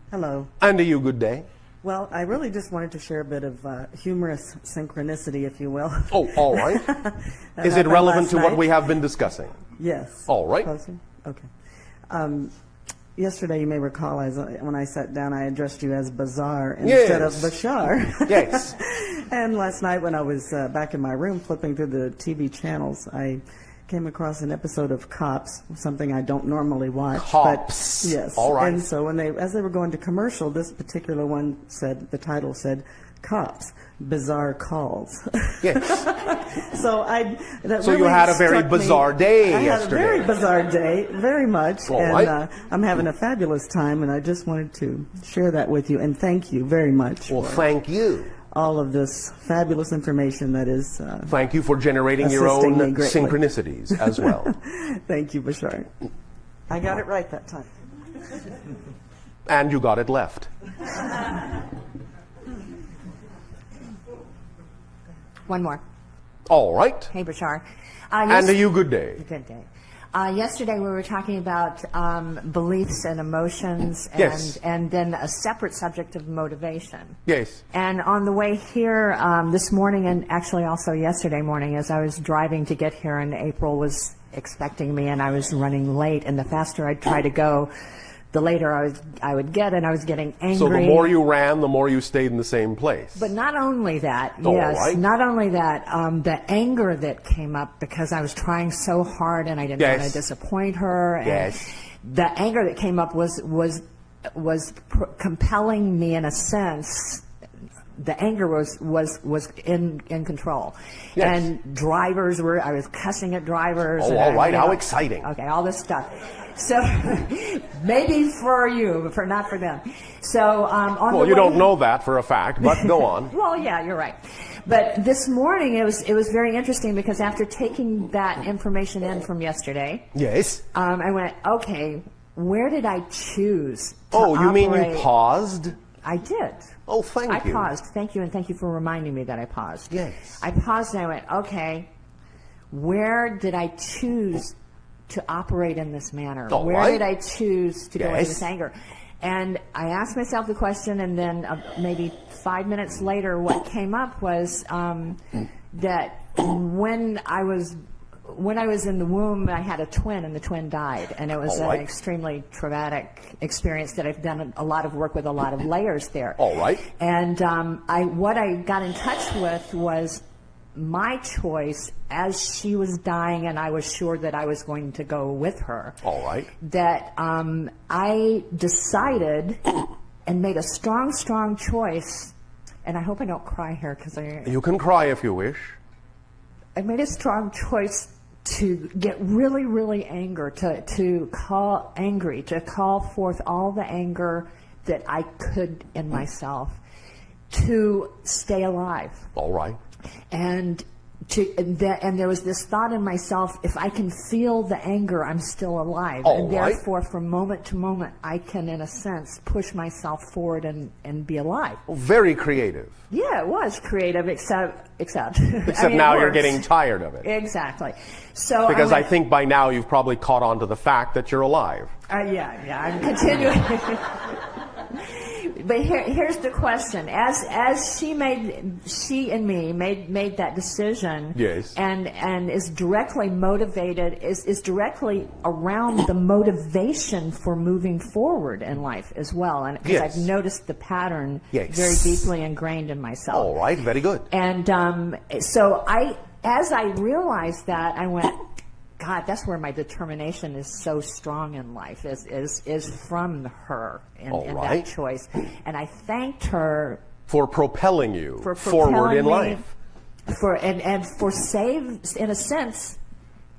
Hello. And to you, good day. Well, I really just wanted to share a bit of humorous synchronicity, if you will. Oh, all right. Is it relevant to what we have been discussing? Yes. All right. Okay. Yesterday, you may recall, when I sat down, I addressed you as Bazaar instead of Bashar. Yes. And last night, when I was back in my room flipping through the TV channels, I came across an episode of Cops, something I don't normally watch. Cops. But, yes. All right. And so as they were going to commercial, this particular one the title said, Cops, Bizarre Calls. Yes. So you had a very bizarre day yesterday. I had a very bizarre day, very much. All and right. I'm having a fabulous time, and I just wanted to share that with you. And thank you very much. Well, thank you. All of this fabulous information that is thank you for generating your own synchronicities as well. Thank you, Bashar. I got it right that time. And you got it left. One more. All right. Hey, Bashar. And to you, good day. Good day. Yesterday we were talking about beliefs and emotions, and, yes. and then a separate subject of motivation. Yes. And on the way here this morning, and actually also yesterday morning, as I was driving to get here, and April was expecting me, and I was running late, and the faster I'd try to go, the later I would get, and I was getting angry. So the more you ran, the more you stayed in the same place. But not only that, yes, right. Not only that, the anger that came up because I was trying so hard and I didn't want to disappoint her. And yes. The anger that came up was compelling me in a sense. The anger was in control. Yes. And drivers I was cussing at drivers. Oh, all right. How exciting. Okay, all this stuff. So maybe for you, but not for them. So you don't know that for a fact, but go on. Well, yeah, you're right. But this morning it was very interesting because after taking that information in from yesterday, yes, I went, okay, where did I choose to you mean operate? You paused? I did. Oh, thank you. I paused. Thank you, and thank you for reminding me that I paused. Yes. I paused and I went, okay, where did I choose to operate in this manner? All Where right. did I choose to go into this anger? And I asked myself the question, and then maybe 5 minutes later, what came up was that when I was in the womb, I had a twin, and the twin died, and it was an extremely traumatic experience that I've done a lot of work with, a lot of layers there. All right. And what I got in touch with was my choice as she was dying, and I was sure that I was going to go with her. All right. That I decided and made a strong choice, and I hope I don't cry here because You can cry if you wish. I made a strong choice to get really angry, to call forth all the anger that I could in myself to stay alive. All right. And there was this thought in myself, if I can feel the anger, I'm still alive. All right. Therefore, from moment to moment, I can, in a sense, push myself forward and be alive. Very creative. Yeah, it was creative, except now you're getting tired of it. Exactly. So because I think by now you've probably caught on to the fact that you're alive. Yeah, I'm continuing. But here's the question: as she and me made that decision, yes, and is directly motivated, is directly around the motivation for moving forward in life as well, and because I've noticed the pattern very deeply ingrained in myself. All right, very good. And so as I realized that, I went, God, that's where my determination is so strong in life, is from her in that choice. And I thanked her for propelling you forward in life. And for in a sense,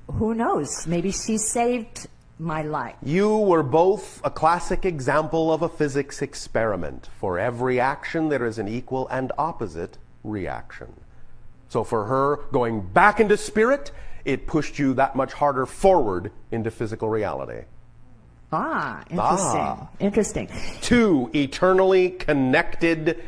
who knows, maybe she saved my life. You were both a classic example of a physics experiment. For every action, there is an equal and opposite reaction. So for her, going back into spirit, it pushed you that much harder forward into physical reality. Interesting. Two eternally connected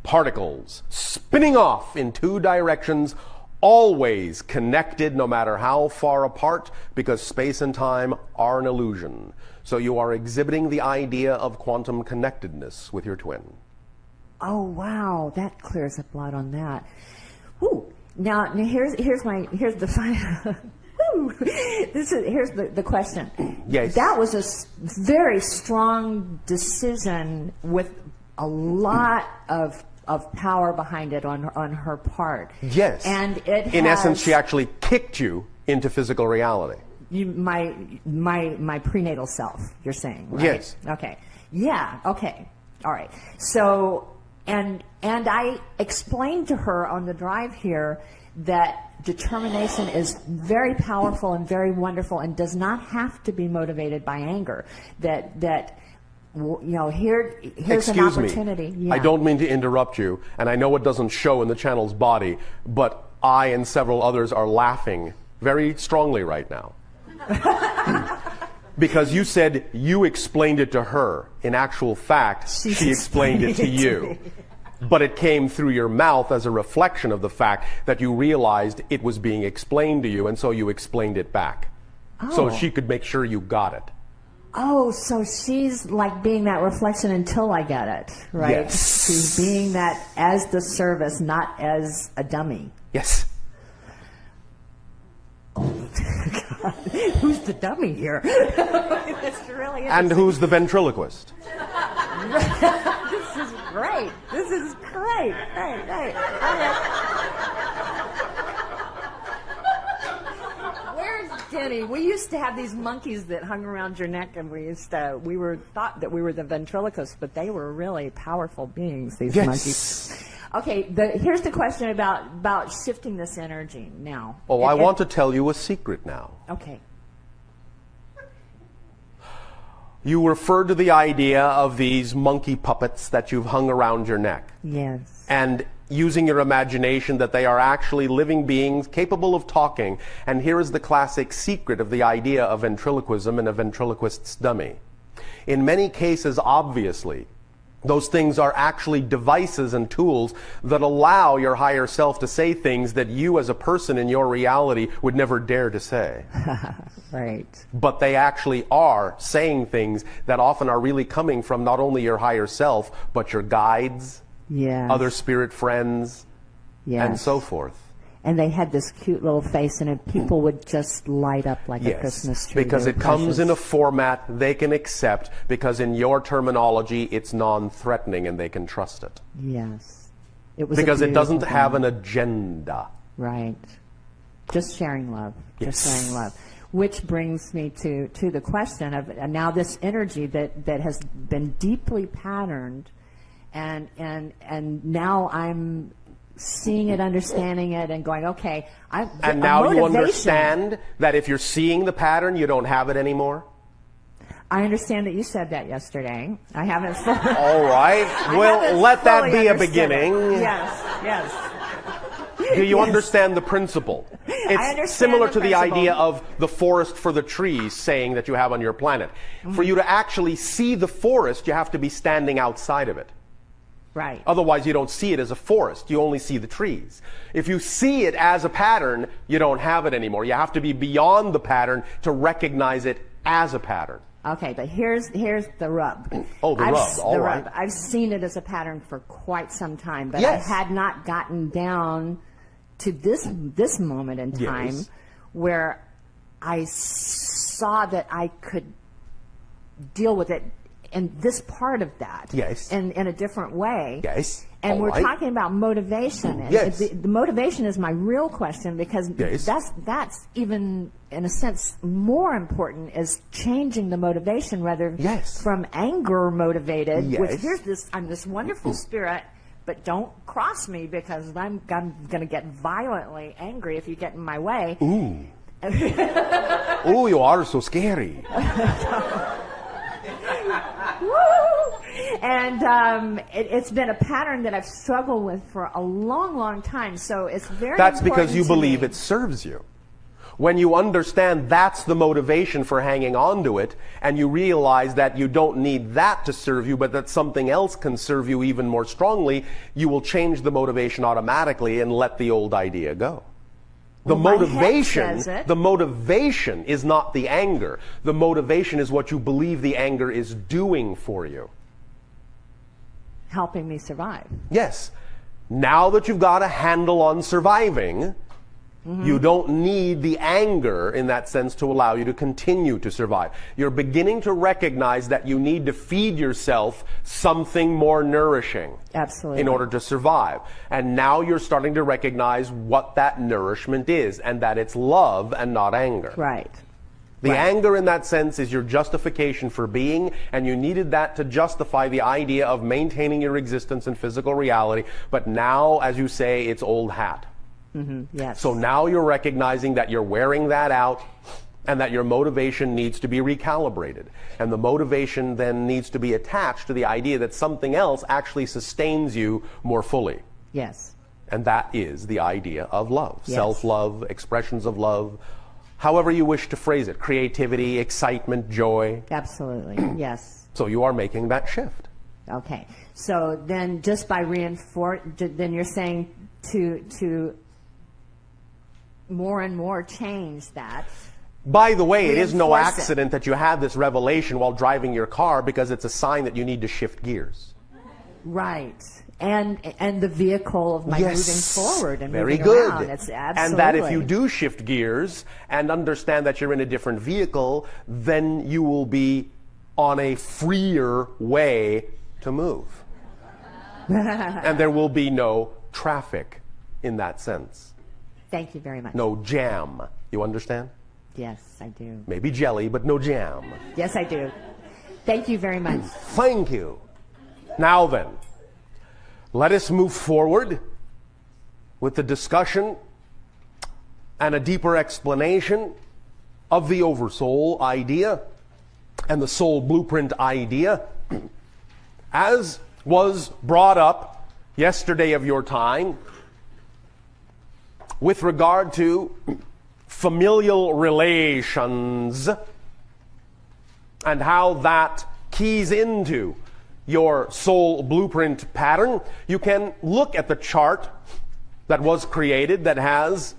particles spinning off in two directions, always connected no matter how far apart, because space and time are an illusion. So you are exhibiting the idea of quantum connectedness with your twin. Oh, wow, that clears up a lot on that. Whew. Now here's the final. Here's the question. Yes. That was a very strong decision with a lot of power behind it on her part. Yes. And it in has, essence, she actually kicked you into physical reality. My prenatal self, you're saying, right? Yes. Okay. Yeah. Okay. All right. So, and I explained to her on the drive here that determination is very powerful and very wonderful and does not have to be motivated by anger. That you know, here's Excuse an opportunity. me. Yeah. I don't mean to interrupt you, and I know it doesn't show in the channel's body, but I and several others are laughing very strongly right now. Because you said you explained it to her. In actual fact, she explained it to you. But it came through your mouth as a reflection of the fact that you realized it was being explained to you, and so you explained it back. So she could make sure you got it. Oh, so she's like being that reflection until I get it, right? Yes. She's being that as the service, not as a dummy. Yes. God, who's the dummy here? That's really interesting. And who's the ventriloquist? This is great. This is great. Right. Where's Jenny? We used to have these monkeys that hung around your neck, and we thought that we were the ventriloquists, but they were really powerful beings. These monkeys. Okay, here's the question about shifting this energy now. Oh, I want to tell you a secret now. Okay. You referred to the idea of these monkey puppets that you've hung around your neck. Yes. And using your imagination that they are actually living beings capable of talking. And here is the classic secret of the idea of ventriloquism and a ventriloquist's dummy. In many cases, obviously, those things are actually devices and tools that allow your higher self to say things that you as a person in your reality would never dare to say. Right. But they actually are saying things that often are really coming from not only your higher self, but your guides, other spirit friends, and so forth. And they had this cute little face, and people would just light up like a Christmas tree. Because it comes in a format they can accept, because in your terminology, it's non-threatening and they can trust it. Yes. It was because it doesn't have an agenda. Right. Just sharing love. Yes. Just sharing love. Which brings me to the question of now this energy that has been deeply patterned, and now I'm seeing it, understanding it, and going, okay. And now you understand that if you're seeing the pattern, you don't have it anymore? I understand that you said that yesterday. I haven't. All right. Well, let that be a beginning. Yes. Do you understand the principle? It's similar to the idea of the forest for the trees saying that you have on your planet. Mm-hmm. For you to actually see the forest, you have to be standing outside of it. Right. Otherwise, you don't see it as a forest. You only see the trees. If you see it as a pattern, you don't have it anymore. You have to be beyond the pattern to recognize it as a pattern. Okay, but here's the rub. Oh, the rub. All right. Rub. I've seen it as a pattern for quite some time, but I had not gotten down to this moment in time where I saw that I could deal with it in this part of that in a different way. Yes. And we're talking about motivation. And the motivation is my real question, because that's even, in a sense, more important, is changing the motivation rather from anger motivated, which I'm this wonderful spirit, but don't cross me because I'm going to get violently angry if you get in my way. Ooh. Ooh, you are so scary. And it's been a pattern that I've struggled with for a long, long time. So it's very That's because you believe me. it serves you. When you understand that's the motivation for hanging on to it, and you realize that you don't need that to serve you, but that something else can serve you even more strongly, you will change the motivation automatically and let the old idea go. The Well, my head motivation, says it. the motivation is not the anger. The motivation is what you believe the anger is doing for you. Helping me survive. Yes. Now that you've got a handle on surviving, you don't need the anger in that sense to allow you to continue to survive. You're beginning to recognize that you need to feed yourself something more nourishing. Absolutely. In order to survive. And now you're starting to recognize what that nourishment is, and that it's love and not anger. Right. The Right. anger in that sense is your justification for being, and you needed that to justify the idea of maintaining your existence in physical reality. But now, as you say, it's old hat. Yes. So now you're recognizing that you're wearing that out and that your motivation needs to be recalibrated. And the motivation then needs to be attached to the idea that something else actually sustains you more fully. Yes. And that is the idea of love. Yes. Self-love, expressions of love, however you wish to phrase it. Creativity, excitement, joy. Absolutely. Yes. So you are making that shift. Okay. So then just by then you're saying to more and more change that. By the way, it is no Reinforce it. accident that you have this revelation while driving your car, because it's a sign that you need to shift gears. Right. And the vehicle of my moving forward and very moving good. around. It's absolutely. And that if you do shift gears and understand that you're in a different vehicle, then you will be on a freer way to move. And there will be no traffic in that sense. Thank you very much. No jam. You understand? Yes, I do. Maybe jelly, but no jam. Yes, I do. Thank you very much. Thank you. Now then, let us move forward with the discussion and a deeper explanation of the oversoul idea and the soul blueprint idea, as was brought up yesterday of your time with regard to familial relations and how that keys into your soul blueprint pattern. You can look at the chart that was created that has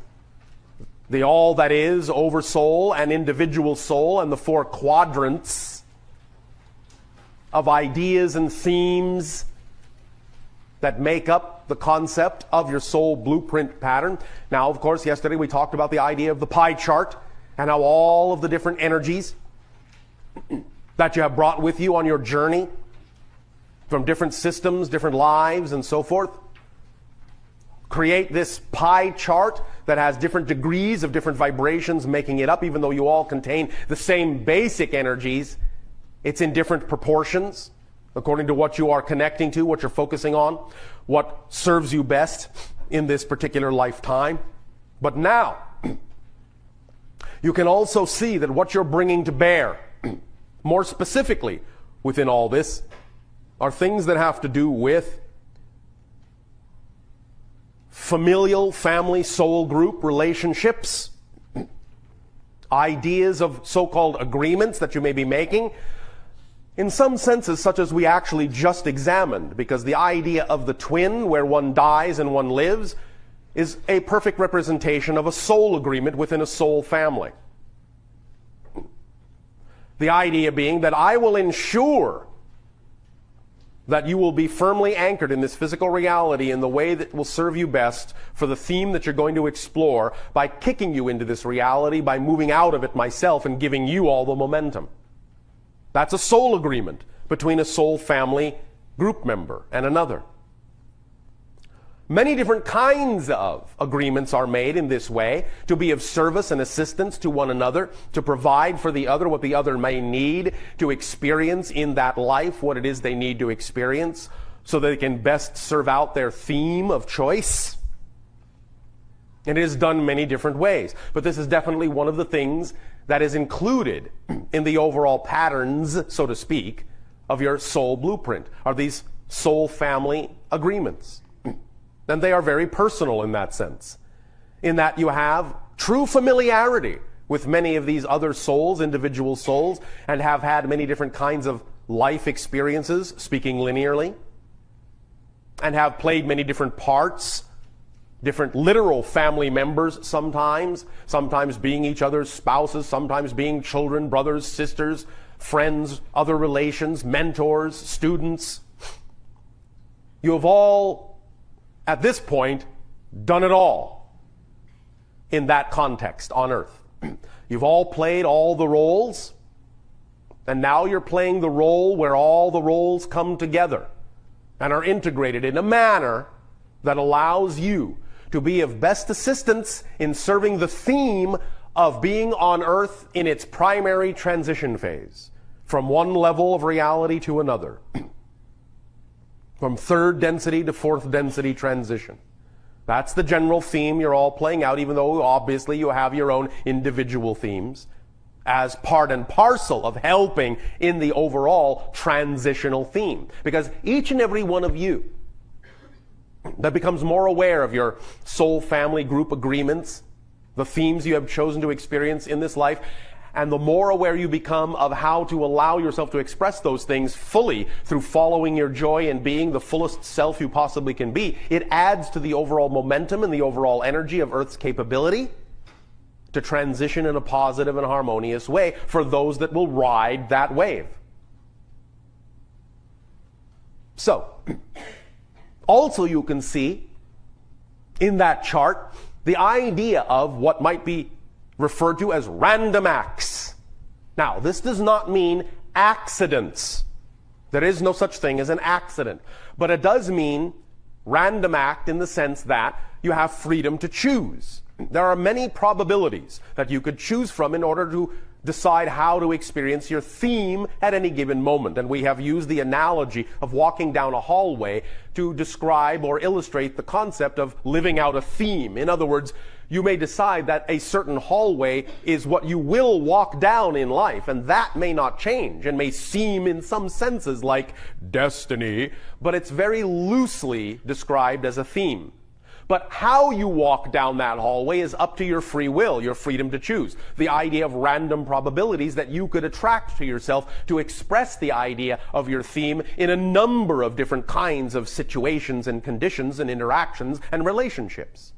the all that is, oversoul, and individual soul, and the 4 quadrants of ideas and themes that make up the concept of your soul blueprint pattern. Now, of course, yesterday we talked about the idea of the pie chart and how all of the different energies that you have brought with you on your journey from different systems, different lives, and so forth, create this pie chart that has different degrees of different vibrations making it up, even though you all contain the same basic energies. It's in different proportions according to what you are connecting to, what you're focusing on, what serves you best in this particular lifetime. But now, you can also see that what you're bringing to bear, more specifically within all this, are things that have to do with familial, family, soul group relationships, ideas of so-called agreements that you may be making, in some senses such as we actually just examined, because the idea of the twin, where one dies and one lives, is a perfect representation of a soul agreement within a soul family. The idea being that I will ensure that you will be firmly anchored in this physical reality in the way that will serve you best for the theme that you're going to explore, by kicking you into this reality, by moving out of it myself and giving you all the momentum. That's a soul agreement between a soul family group member and another. Many different kinds of agreements are made in this way to be of service and assistance to one another, to provide for the other what the other may need to experience in that life, what it is they need to experience, so that they can best serve out their theme of choice. And it is done many different ways. But this is definitely one of the things that is included in the overall patterns, so to speak, of your soul blueprint, are these soul family agreements. And they are very personal in that sense, in that you have true familiarity with many of these other souls, individual souls, and have had many different kinds of life experiences, speaking linearly, and have played many different parts different literal family members sometimes being each other's spouses, sometimes being children, brothers, sisters, friends, other relations, mentors, students. You have all, at this point, done it all in that context on earth. You've all played all the roles, and now you're playing the role where all the roles come together and are integrated in a manner that allows you to be of best assistance in serving the theme of being on earth in its primary transition phase, from one level of reality to another, from third density to fourth density transition. That's the general theme you're all playing out, even though obviously you have your own individual themes, as part and parcel of helping in the overall transitional theme. Because each and every one of you that becomes more aware of your soul family group agreements, the themes you have chosen to experience in this life, and the more aware you become of how to allow yourself to express those things fully through following your joy and being the fullest self you possibly can be, it adds to the overall momentum and the overall energy of Earth's capability to transition in a positive and harmonious way for those that will ride that wave. So, also you can see in that chart the idea of what might be referred to as random acts. Now, this does not mean accidents. There is no such thing as an accident. But it does mean random act in the sense that you have freedom to choose. There are many probabilities that you could choose from in order to decide how to experience your theme at any given moment. And we have used the analogy of walking down a hallway to describe or illustrate the concept of living out a theme. In other words, you may decide that a certain hallway is what you will walk down in life, and that may not change and may seem in some senses like destiny, but it's very loosely described as a theme. But how you walk down that hallway is up to your free will, your freedom to choose. The idea of random probabilities that you could attract to yourself to express the idea of your theme in a number of different kinds of situations and conditions and interactions and relationships.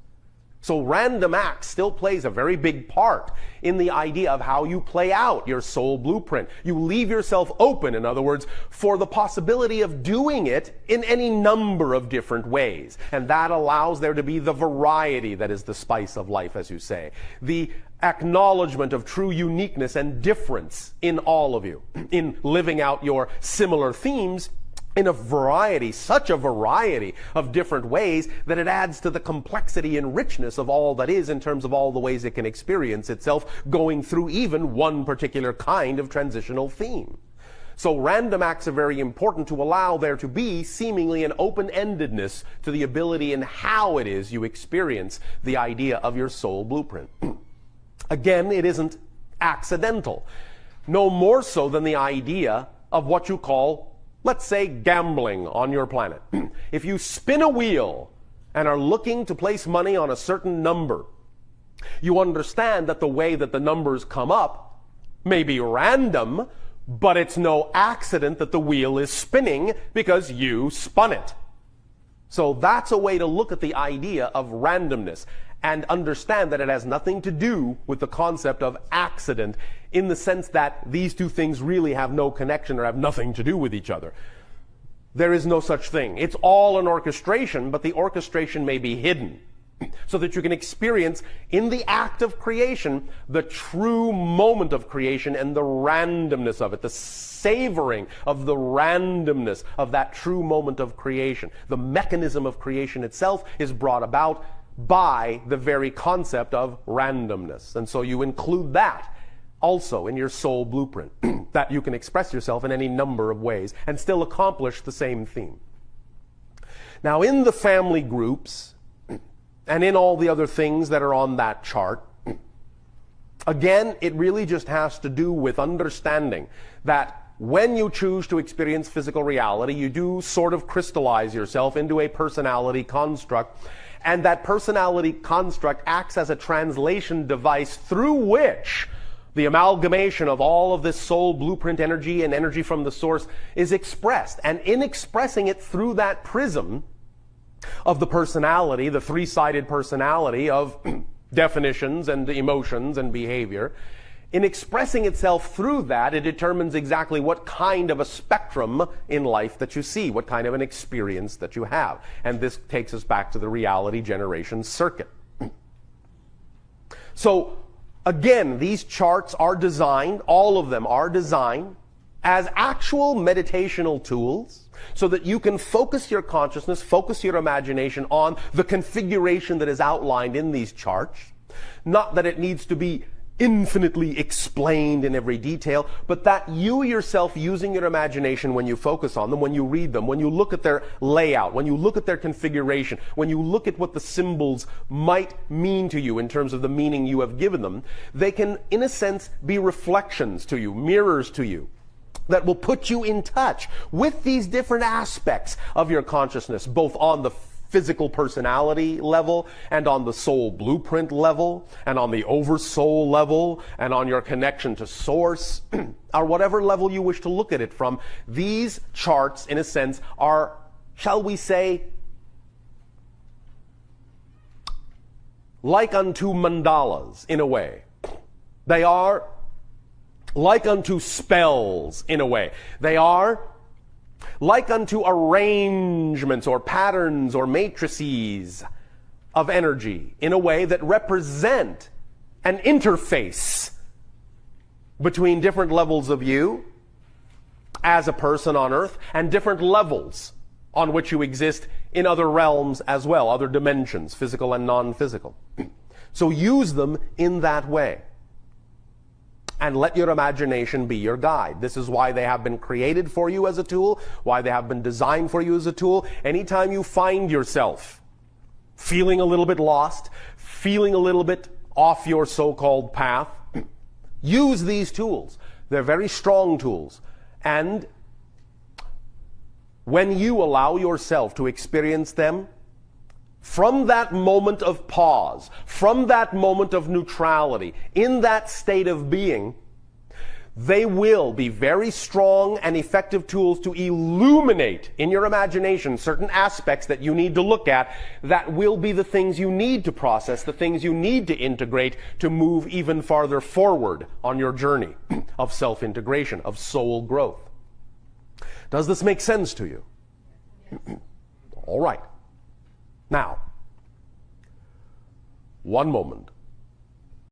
So random acts still plays a very big part in the idea of how you play out your soul blueprint. You leave yourself open, in other words, for the possibility of doing it in any number of different ways. And that allows there to be the variety that is the spice of life, as you say. The acknowledgement of true uniqueness and difference in all of you, in living out your similar themes in a variety, such a variety of different ways that it adds to the complexity and richness of all that is in terms of all the ways it can experience itself going through even one particular kind of transitional theme. So random acts are very important to allow there to be seemingly an open-endedness to the ability and how it is you experience the idea of your soul blueprint. Again, it isn't accidental. No more so than the idea of what you call, let's say, gambling on your planet. If you spin a wheel and are looking to place money on a certain number, you understand that the way that the numbers come up may be random, but it's no accident that the wheel is spinning because you spun it. So that's a way to look at the idea of randomness and understand that it has nothing to do with the concept of accident in the sense that these two things really have no connection or have nothing to do with each other. There is no such thing. It's all an orchestration, but the orchestration may be hidden so that you can experience in the act of creation the true moment of creation and the randomness of it, the savoring of the randomness of that true moment of creation. The mechanism of creation itself is brought about by the very concept of randomness. And so you include that also in your soul blueprint, that you can express yourself in any number of ways and still accomplish the same theme. Now, in the family groups and in all the other things that are on that chart, again, it really just has to do with understanding that when you choose to experience physical reality, you do sort of crystallize yourself into a personality construct. And that personality construct acts as a translation device through which the amalgamation of all of this soul blueprint energy and energy from the source is expressed. And in expressing it through that prism, of the personality, the three-sided personality of definitions and emotions and behavior. In expressing itself through that, it determines exactly what kind of a spectrum in life that you see, what kind of an experience that you have. And this takes us back to the reality generation circuit. So, again, these charts are designed, all of them are designed, as actual meditational tools so that you can focus your consciousness, focus your imagination on the configuration that is outlined in these charts. Not that it needs to be infinitely explained in every detail, but that you yourself, using your imagination when you focus on them, when you read them, when you look at their layout, when you look at their configuration, when you look at what the symbols might mean to you in terms of the meaning you have given them, they can, in a sense, be reflections to you, mirrors to you, that will put you in touch with these different aspects of your consciousness, both on the physical personality level and on the soul blueprint level and on the oversoul level and on your connection to source or whatever level you wish to look at it from. These charts, in a sense, are, shall we say, like unto mandalas in a way. They are like unto spells in a way. They are like unto arrangements or patterns or matrices of energy in a way that represent an interface between different levels of you as a person on earth and different levels on which you exist in other realms as well, other dimensions, physical and non-physical. So use them in that way. And let your imagination be your guide. This is why they have been created for you as a tool, why they have been designed for you as a tool. Anytime you find yourself feeling a little bit lost, feeling a little bit off your so-called path, use these tools. They're very strong tools. And when you allow yourself to experience them, from that moment of pause, from that moment of neutrality, in that state of being, they will be very strong and effective tools to illuminate in your imagination certain aspects that you need to look at that will be the things you need to process, the things you need to integrate to move even farther forward on your journey of self-integration, of soul growth. Does this make sense to you? All right. Now, one moment.